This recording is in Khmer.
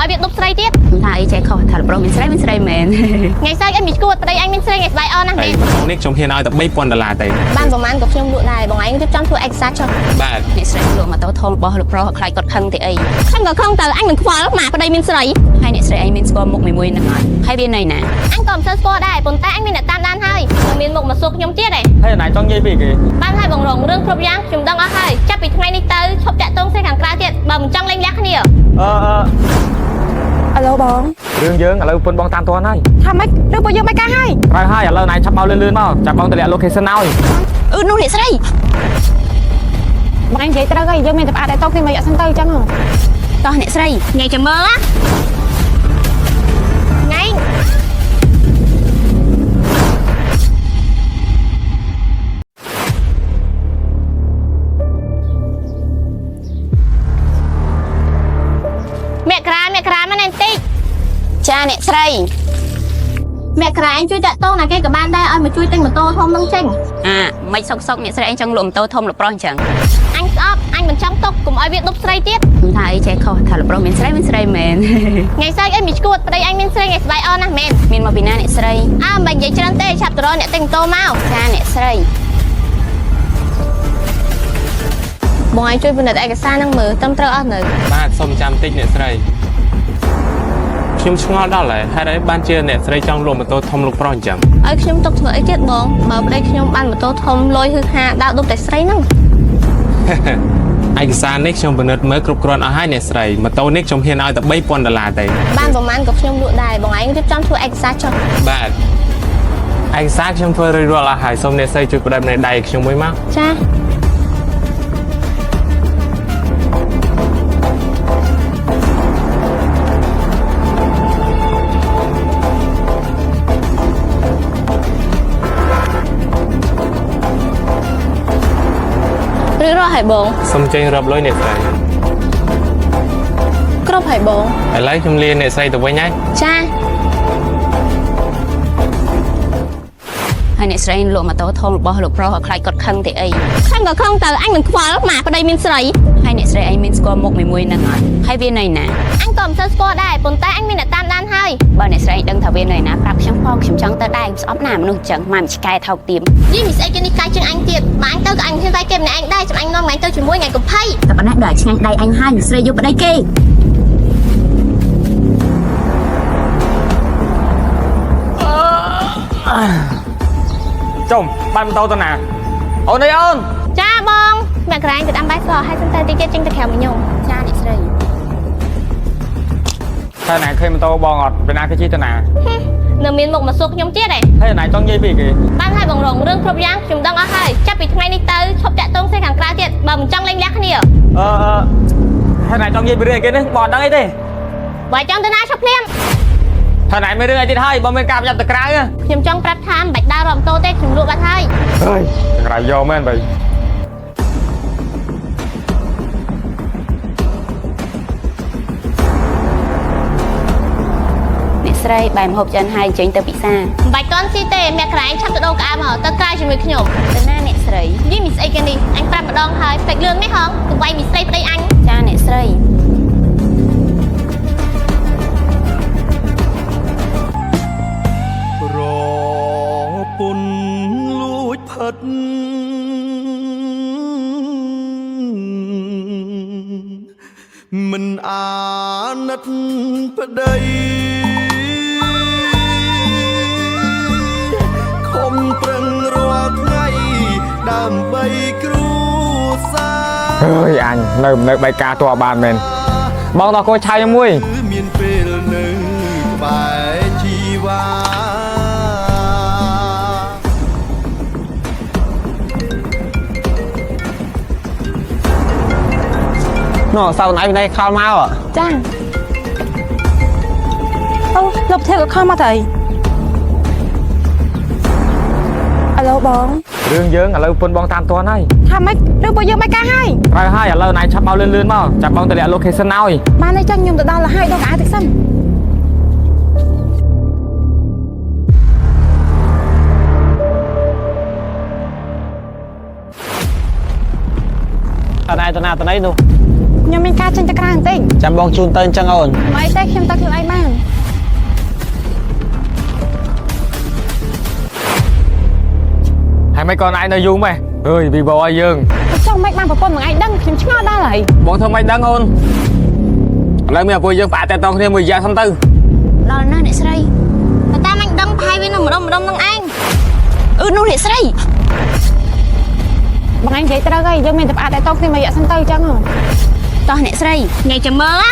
ai biết đúc sấy tiết thầy chạy khỏi thằng pro mình sấy mền ngày sau em bị cua đây anh mình sấy ngày bài on nè nick trong hiện ai tập mấy con đà la tay ban của man củaខ្ញុំលក់ដែរបងឯងរៀបចំធ្វើឯកសារចុះ បាទ អ្នកស្រីលក់ម៉ូតូធំរបស់លោកប្រុសខ្លាចគាត់ខឹងទេអី ខឹងក៏ខឹងទៅអញមិនខ្វល់ម៉ាប្តីមានស្រី ហើយអ្នកស្រីឯងមានស្គាល់មុខមួយហ្នឹងហើយវានៅណា អញក៏មិនសូវស្គាល់ដែរប៉ុន្តែអញមានអ្នកតាមដានហើយនឹងមានមុខមកសួរខ្ញុំទៀតឯង ហើយណៃចង់និយាយពីគេ បានហើយបងរងរឿងគ្រប់យ៉ាងខ្ញុំដឹងអស់ហើយចាប់ពីថ្ងៃនេះទៅឈប់តាក់ទងស្រីខាងក្រៅទៀតបើមិនចង់លេងលះគ្នា អាឡូបង រឿងយើងឥឡូវពុនបងតាមតន់ហើយ ថាម៉េចឬបើយើងមិនកាហើយ ត្រូវហើយឥឡូវណៃឆាប់មកលឿនៗមកចាប់បងទៅលាក់ location ឲ្យ នោះអ្នកស្រី បងឯងនិយាយត្រូវហើយយើងមានតែផ្អាកតែតោះគ្នាមកយកសិនទៅអញ្ចឹង តោះអ្នកស្រី ថ្ងៃចាំមើលថ្ងៃ មកក្រាមកណែបន្តិច ចាអ្នកស្រី មកក្រាអញជួយតាក់ទងណាគេក៏បានដែរឲ្យមកជួយទិញម៉ូតូធំនឹងចេញ មិនសុកអ្នកស្រីឯងចង់លក់ម៉ូតូធំលោកប្រុសអញ្ចឹង អញស្អប់អញមិនចង់ទុកកុំឲ្យវាដប់ស្រីទៀត ថាអីចេះខុសថាលោកប្រុសមានស្រីមែន ថ្ងៃស្អែកអីមានឈួតប្តីអញមានស្រីថ្ងៃស្បាយអនណាមែន មានមកពីណាអ្នកស្រី អើមិននិយាយច្រើនទេឆាប់ទៅរកអ្នកទិញម៉ូតូមក ចាអ្នកស្រី បងឯងជួយពិនិត្យឯកសារនឹងមើលត្រឹមត្រូវអស់នៅ បាទសុំចាំតិចអ្នកស្រីខ្ញុំឆ្ងល់ដល់ហើយហេតុអីបានជាអ្នកស្រីចង់លក់ម៉ូតូធំលោកប្រុសអញ្ចឹង ឲ្យខ្ញុំទុកធ្វើអីទៀតបងបើប្តីខ្ញុំបានម៉ូតូធំលុយហឺហាដើរដប់តែស្រីហ្នឹង ឯកសារនេះខ្ញុំពិនិត្យមើលគ្រប់គ្រាន់អស់ហើយអ្នកស្រីម៉ូតូនេះខ្ញុំហ៊ានឲ្យតែ$3000ទេ បានប្រហែលក៏ខ្ញុំលក់ដែរបងឯងរៀបចំធ្វើឯកសារចុះ បាទឯកសារខ្ញុំធ្វើរួចរាល់អស់ហើយសូមអ្នកស្រីជួយផ្ដាច់នៅដៃខ្ញុំមួយមក ចា ឬរកឲ្យបង សូមចេញរាប់លុយអ្នកស្រី គ្រប់ឲ្យបង ឥឡូវខ្ញុំលាអ្នកស្រីទៅវិញហើយ ចា ហើយអ្នកស្រីលក់ម៉ូតូធំរបស់លោកប្រុសខ្លាចគាត់ខឹងទេអី ខឹងក៏ខឹងទៅអញមិនខ្វល់ម៉ាប្តីមានស្រី ហើយអ្នកស្រីឯងមានស្គាល់មុខមួយហ្នឹងហើយវានៅណា អញក៏មិនសូវស្គាល់ដែរប៉ុន្តែអញមានអ្នកតាមដានហើយ បើអ្នកស្រីដឹងថាវានៅណាប្រាប់ខ្ញុំផងខ្ញុំចង់ទៅដែរស្អប់ណាមនុស្សអញ្ចឹងមកឆ្កែថោកទៀម យីមានស្អីគេនេះកាយជាងអញទៀតបើអញទៅក៏អញហ៊ានវាយគេម្នាក់ឯងដែរចាំអញនាំថ្ងៃទៅជាមួយថ្ងៃកំភៃ តែប៉ុណ្ណេះដល់ឆ្ងាញ់ដៃអញហើយអ្នកស្រីយកប្តីគេ ចុំបានម៉ូតូទៅណាអូនអើយអូន ចាបងមកក្រែងទៅដាំបាយសឲ្យសិនទៅតិចទៀតចេញទៅក្រៅមកញោម ចាអ្នកស្រី តែណៃឃើញម៉ូតូបងអត់ពីណាគេជិះទៅណា នៅមានមុខមកសួរខ្ញុំទៀតឯង ហើយណៃចង់និយាយពីគេ បានហើយបងរងរឿងគ្រប់យ៉ាងខ្ញុំដឹងអស់ហើយចាប់ពីថ្ងៃនេះទៅឈប់តាក់ទងស្រីខាងក្រៅទៀតបើមិនចង់លេងលះគ្នា ហើយណៃចង់និយាយពីរឿងគេនេះបងអត់ដឹងអីទេ បើចង់ទៅណាឈប់ភ្លាម ហើយណៃមានរឿងអីទៀតហើយបើមានការប្រយ័ត្នទៅក្រៅ ខ្ញុំចង់ប្រាប់ថាមិនបាច់ដើររកម៉ូតូទេខ្ញុំលក់បាត់ហើយ ហើយក្រៅយកមែនបើ អ្នកស្រីបែរម្ហូបចិនហើយចេញទៅពិសា មិនបាច់តន់ស៊ីទេមកក្រែងឆាប់ទៅដូរកៅអៅមកទៅក្រៅជាមួយខ្ញុំ ទៅណាអ្នកស្រី យីមានស្អីគេនេះអញប្រាប់ម្ដងហើយពេកលឿងនេះហងទៅវាយមីស្រីប្តីអញ ចាអ្នកស្រី រពុនលួចផិតមិនអាណិតប្តីខំប្រឹងរាល់ថ្ងៃដើម្បីគ្រួសារ ហើយអញនៅបៃការតួបានមែនបងដល់កូនឆៅមួយ មានពេលនៅក្បែរជីវ៉ា នោះសៅណៃពីណៃខលមក ចាអូលោកធាក៏ខំមកទៅអាឡូបង រឿងយើងឥឡូវពុនបងតាមតន់ហើយ ថាម៉េចឬបើយើងមិនកាហើយ ត្រូវហើយឥឡូវណៃឆាប់មកលឿនៗមកចាប់បងទៅលាក់ location ឲ្យ បានអីចឹងខ្ញុំទៅដល់ហើយដល់កៅអៅតិចសិន តណៃតណាតណៃនោះ ញ ខ្ញុំមានការចេញទៅក្រៅបន្តិច ចាំបងជូនទៅអញ្ចឹងអូន មិនអីទេខ្ញុំទៅខ្លួនឯងបាន ហើយមិនcòn aiនៅយូរម៉េះអើយវីបោឲ្យយើង ចង់មិនបានប្រពន្ធមួយឯងដឹងខ្ញុំឆ្ងល់ដល់ហើយ បងធ្វើមិនដឹងអូនឥឡូវមានពួកយើងប្រអាតតែតងគ្នាមួយយ៉ាងសិនទៅ ដល់ណាអ្នកស្រី តែតាមអញដឹងប្រហែលវានៅម្ដុំនឹងឯង នោះអ្នកស្រី បងឯងនិយាយត្រូវហើយយើងមានតែផ្អាកតែតគ្នាមួយរយៈសិនទៅអញ្ចឹង តោះអ្នកស្រី ញ៉ៃចាំមើល